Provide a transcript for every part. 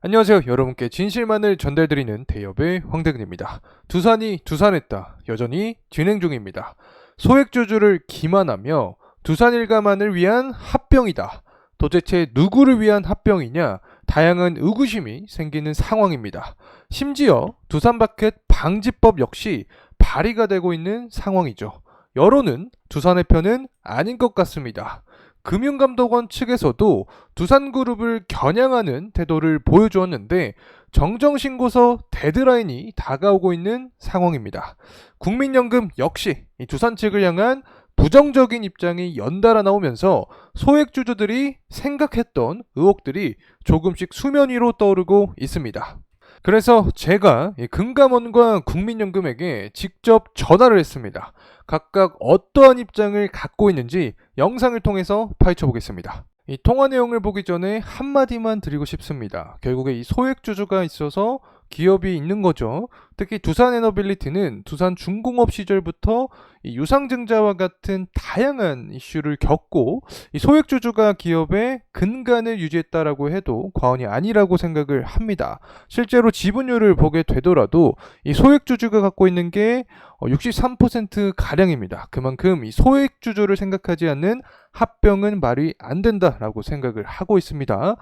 안녕하세요. 여러분께 진실만을 전달드리는 대엽의 황대근입니다. 두산이 두산했다. 여전히 진행 중입니다. 소액주주를 기만하며 두산 일가만을 위한 합병이다. 도대체 누구를 위한 합병이냐? 다양한 의구심이 생기는 상황입니다. 심지어 두산바켓 방지법 역시 발의가 되고 있는 상황이죠. 여론은 두산의 편은 아닌 것 같습니다. 금융감독원 측에서도 두산그룹을 겨냥하는 태도를 보여주었는데 정정신고서 데드라인이 다가오고 있는 상황입니다. 국민연금 역시 이 두산 측을 향한 부정적인 입장이 연달아 나오면서 소액주주들이 생각했던 의혹들이 조금씩 수면 위로 떠오르고 있습니다. 그래서 제가 금감원과 국민연금에게 직접 전화를 했습니다. 각각 어떠한 입장을 갖고 있는지 영상을 통해서 파헤쳐 보겠습니다. 이 통화 내용을 보기 전에 한마디만 드리고 싶습니다. 결국에 이 소액주주가 있어서 기업이 있는 거죠. 특히 두산에너빌리티는 두산중공업 시절부터 이 유상증자와 같은 다양한 이슈를 겪고 이 소액주주가 기업의 근간을 유지했다라고 해도 과언이 아니라고 생각을 합니다. 실제로 지분율을 보게 되더라도 이 소액주주가 갖고 있는 게 63% 가량입니다. 그만큼 이 소액주주를 생각하지 않는 합병은 말이 안 된다라고 생각을 하고 있습니다.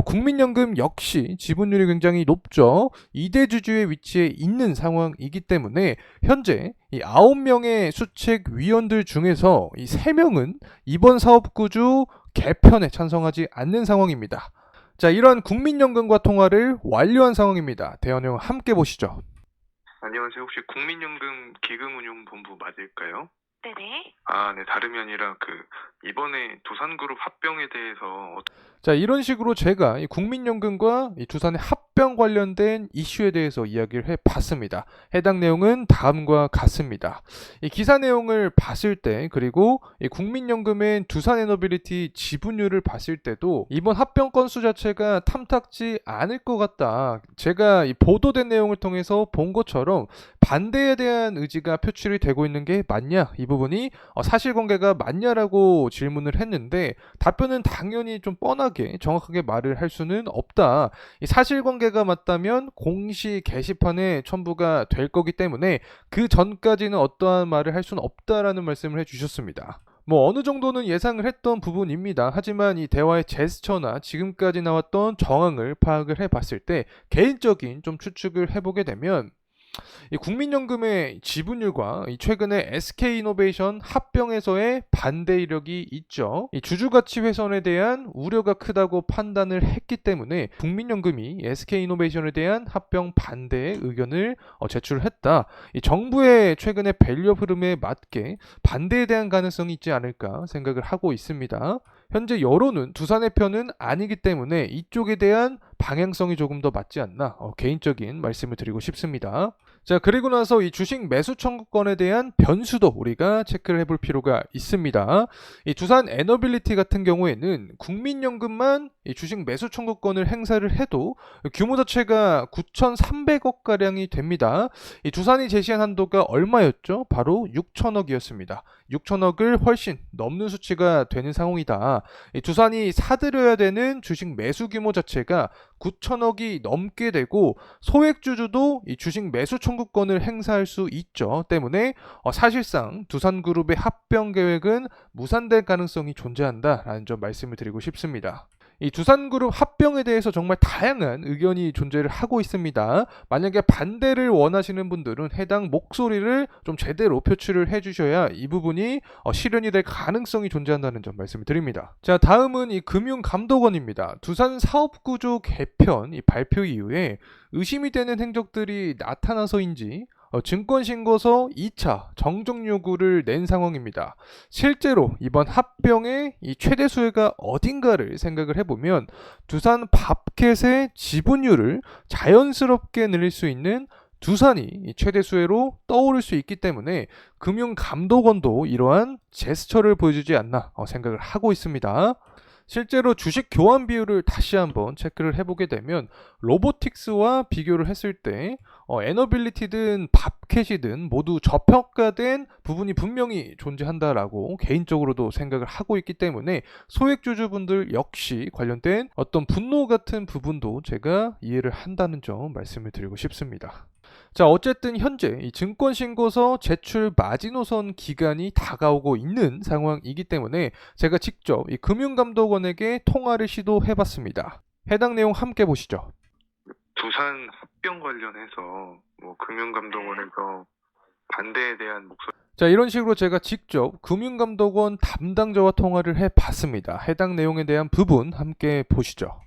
국민연금 역시 지분율이 굉장히 높죠. 2대 주주의 위치에 있는 상황이기 때문에 현재 이 9명의 수책위원들 중에서 이 3명은 이번 사업구조 개편에 찬성하지 않는 상황입니다. 자, 이러한 국민연금과 통화를 완료한 상황입니다. 대화 내용 함께 보시죠. 안녕하세요. 혹시 국민연금 기금운용본부 맞을까요? 네네. 네. 다름이 아니라 이번에 두산그룹 합병에 대해서 자, 이런 식으로 제가 이 국민연금과 이 두산의 합병 관련된 이슈에 대해서 이야기를 해봤습니다. 해당 내용은 다음과 같습니다. 이 기사 내용을 봤을 때, 그리고 이 국민연금의 두산에너빌리티 지분율을 봤을 때도 이번 합병 건수 자체가 탐탁지 않을 것 같다. 제가 이 보도된 내용을 통해서 본 것처럼 반대에 대한 의지가 표출이 되고 있는 게 맞냐? 이 부분이 사실관계가 맞냐라고 질문을 했는데 답변은 당연히 좀 뻔하게 정확하게 말을 할 수는 없다. 이 사실관계가 맞다면 공시 게시판에 첨부가 될 거기 때문에 그 전까지는 어떠한 말을 할 수는 없다라는 말씀을 해주셨습니다. 어느 정도는 예상을 했던 부분입니다. 하지만 이 대화의 제스처나 지금까지 나왔던 정황을 파악을 해봤을 때 개인적인 좀 추측을 해보게 되면 이 국민연금의 지분율과 이 최근에 SK이노베이션 합병에서의 반대 이력이 있죠. 이 주주가치 훼손에 대한 우려가 크다고 판단을 했기 때문에 국민연금이 SK이노베이션에 대한 합병 반대의 의견을 제출했다. 이 정부의 최근의 밸류 흐름에 맞게 반대에 대한 가능성이 있지 않을까 생각을 하고 있습니다. 현재 여론은 두산의 편은 아니기 때문에 이쪽에 대한 방향성이 조금 더 맞지 않나 개인적인 말씀을 드리고 싶습니다. 자, 그리고 나서 이 주식 매수 청구권에 대한 변수도 우리가 체크를 해볼 필요가 있습니다. 이 두산 에너빌리티 같은 경우에는 국민연금만 이 주식 매수 청구권을 행사를 해도 규모 자체가 9,300억 가량이 됩니다. 이 두산이 제시한 한도가 얼마였죠? 바로 6천억이었습니다. 6천억을 훨씬 넘는 수치가 되는 상황이다. 이 두산이 사들여야 되는 주식 매수 규모 자체가 9천억이 넘게 되고 소액주주도 이 주식 매수 청구권을 행사할 수 있죠. 때문에 사실상 두산그룹의 합병 계획은 무산될 가능성이 존재한다라는 점 말씀을 드리고 싶습니다. 이 두산그룹 합병에 대해서 정말 다양한 의견이 존재를 하고 있습니다. 만약에 반대를 원하시는 분들은 해당 목소리를 좀 제대로 표출을 해주셔야 이 부분이 실현이 될 가능성이 존재한다는 점 말씀을 드립니다. 자, 다음은 이 금융감독원입니다. 두산 사업구조 개편 이 발표 이후에 의심이 되는 행적들이 나타나서인지 증권신고서 2차 정정 요구를 낸 상황입니다. 실제로 이번 합병의 이 최대 수혜가 어딘가를 생각을 해보면 두산 밥켓의 지분율을 자연스럽게 늘릴 수 있는 두산이 최대 수혜로 떠오를 수 있기 때문에 금융감독원도 이러한 제스처를 보여주지 않나 생각을 하고 있습니다. 실제로 주식 교환 비율을 다시 한번 체크를 해보게 되면 로보틱스와 비교를 했을 때 에너빌리티든 밥캣이든 모두 저평가된 부분이 분명히 존재한다라고 개인적으로도 생각을 하고 있기 때문에 소액주주분들 역시 관련된 어떤 분노 같은 부분도 제가 이해를 한다는 점 말씀을 드리고 싶습니다. 자, 어쨌든 현재 이 증권신고서 제출 마지노선 기간이 다가오고 있는 상황이기 때문에 제가 직접 이 금융감독원에게 통화를 시도해봤습니다. 해당 내용 함께 보시죠. 두산 합병 관련해서 뭐 금융감독원에서 반대에 대한 목소리. 자, 이런 식으로 제가 직접 금융감독원 담당자와 통화를 해봤습니다. 해당 내용에 대한 부분 함께 보시죠.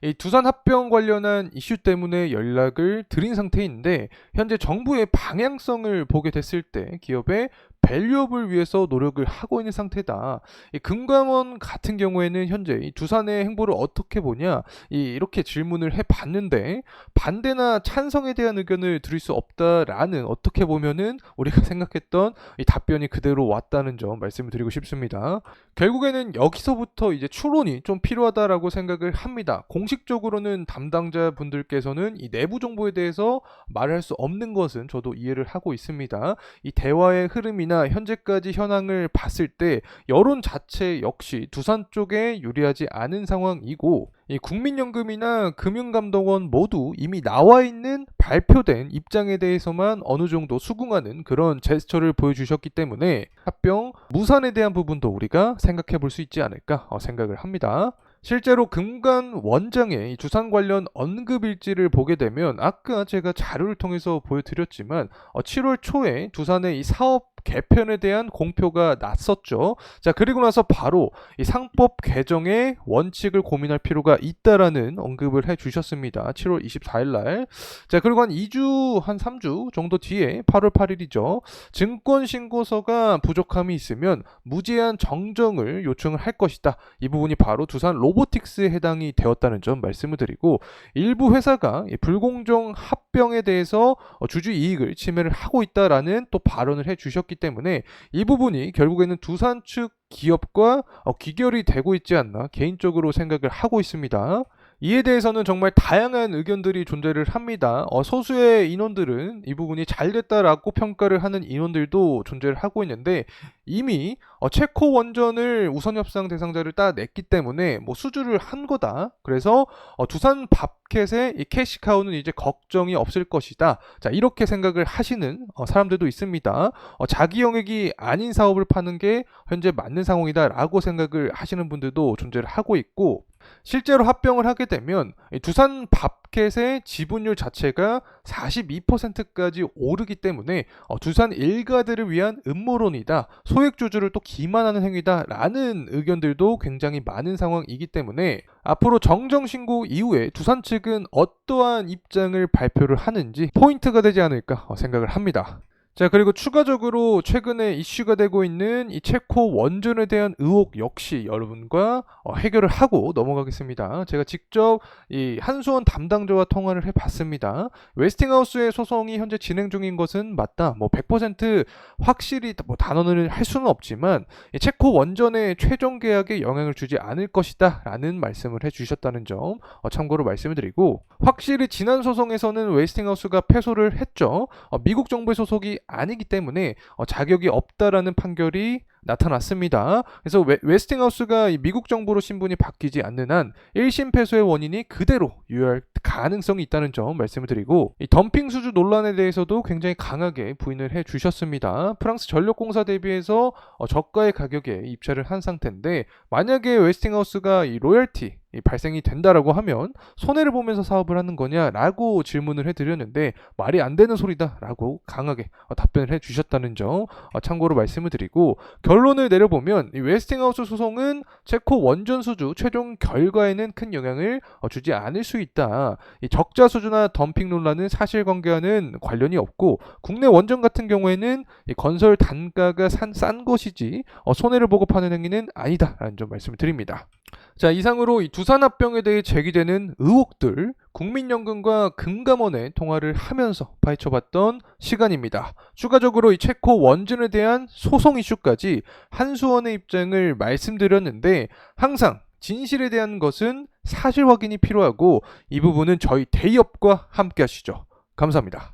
이 두산 합병 관련한 이슈 때문에 연락을 드린 상태인데 현재 정부의 방향성을 보게 됐을 때 기업의 밸류업을 위해서 노력을 하고 있는 상태다. 이 금감원 같은 경우에는 현재 이 두산의 행보를 어떻게 보냐 이렇게 질문을 해봤는데 반대나 찬성에 대한 의견을 드릴 수 없다라는 어떻게 보면은 우리가 생각했던 이 답변이 그대로 왔다는 점 말씀을 드리고 싶습니다. 결국에는 여기서부터 이제 추론이 좀 필요하다라고 생각을 합니다. 공식적으로는 담당자 분들께서는 이 내부 정보에 대해서 말할 수 없는 것은 저도 이해를 하고 있습니다. 이 대화의 흐름이나 현재까지 현황을 봤을 때 여론 자체 역시 두산 쪽에 유리하지 않은 상황이고 이 국민연금이나 금융감독원 모두 이미 나와 있는 발표된 입장에 대해서만 어느 정도 수긍하는 그런 제스처를 보여주셨기 때문에 합병 무산에 대한 부분도 우리가 생각해 볼 수 있지 않을까 생각을 합니다. 실제로 금관 원장의 이 두산 관련 언급 일지를 보게 되면 아까 제가 자료를 통해서 보여드렸지만 7월 초에 두산의 이 사업 개편에 대한 공표가 났었죠. 자, 그리고 나서 바로 이 상법 개정의 원칙을 고민할 필요가 있다라는 언급을 해주셨습니다. 7월 24일 날. 자, 그리고 한 2주, 한 3주 정도 뒤에 8월 8일이죠. 증권신고서가 부족함이 있으면 무제한 정정을 요청을 할 것이다. 이 부분이 바로 두산 로보틱스에 해당이 되었다는 점 말씀을 드리고 일부 회사가 불공정 합병에 대해서 주주 이익을 침해를 하고 있다라는 또 발언을 해주셨기 때문에 이 부분이 결국에는 두산 측 기업과 귀결이 되고 있지 않나 개인적으로 생각을 하고 있습니다. 이에 대해서는 정말 다양한 의견들이 존재를 합니다. 소수의 인원들은 이 부분이 잘 됐다라고 평가를 하는 인원들도 존재를 하고 있는데 이미 체코 원전을 우선 협상 대상자를 따냈기 때문에 뭐 수주를 한 거다. 그래서 두산 밥캣의 이 캐시카우는 이제 걱정이 없을 것이다. 자, 이렇게 생각을 하시는 사람들도 있습니다. 자기 영역이 아닌 사업을 파는 게 현재 맞는 상황이다라고 생각을 하시는 분들도 존재를 하고 있고 실제로 합병을 하게 되면 두산 밥캣의 지분율 자체가 42%까지 오르기 때문에 두산 일가들을 위한 음모론이다. 소액주주를 또 기만하는 행위다라는 의견들도 굉장히 많은 상황이기 때문에 앞으로 정정신고 이후에 두산 측은 어떠한 입장을 발표를 하는지 포인트가 되지 않을까 생각을 합니다. 자, 그리고 추가적으로 최근에 이슈가 되고 있는 이 체코 원전에 대한 의혹 역시 여러분과 해결을 하고 넘어가겠습니다. 제가 직접 이 한수원 담당자와 통화를 해봤습니다. 웨스팅하우스의 소송이 현재 진행 중인 것은 맞다. 뭐 100% 확실히 뭐 단언을 할 수는 없지만 이 체코 원전의 최종 계약에 영향을 주지 않을 것이다 라는 말씀을 해주셨다는 점 참고로 말씀을 드리고 확실히 지난 소송에서는 웨스팅하우스가 패소를 했죠. 미국 정부의 소속이 아니기 때문에 자격이 없다라는 판결이 나타났습니다. 그래서 웨스팅하우스가 미국 정부로 신분이 바뀌지 않는 한 1심 패소의 원인이 그대로 유효할 가능성이 있다는 점 말씀을 드리고 이 덤핑 수주 논란에 대해서도 굉장히 강하게 부인을 해주셨습니다. 프랑스 전력공사 대비해서 저가의 가격에 입찰을 한 상태인데 만약에 웨스팅하우스가 이 로열티 발생이 된다라고 하면 손해를 보면서 사업을 하는 거냐라고 질문을 해드렸는데 말이 안 되는 소리다라고 강하게 답변을 해주셨다는 점 참고로 말씀을 드리고 결론을 내려보면 이 웨스팅하우스 소송은 체코 원전 수주 최종 결과에는 큰 영향을 주지 않을 수 있다. 이 적자 수주나 덤핑 논란은 사실관계와는 관련이 없고 국내 원전 같은 경우에는 이 건설 단가가 싼 것이지 손해를 보고 파는 행위는 아니다라는 점 말씀을 드립니다. 자, 이상으로 이 두산합병에 대해 제기되는 의혹들 국민연금과 금감원에 통화를 하면서 파헤쳐봤던 시간입니다. 추가적으로 이 체코 원전에 대한 소송 이슈까지 한수원의 입장을 말씀드렸는데 항상 진실에 대한 것은 사실 확인이 필요하고 이 부분은 저희 대의업과 함께 하시죠. 감사합니다.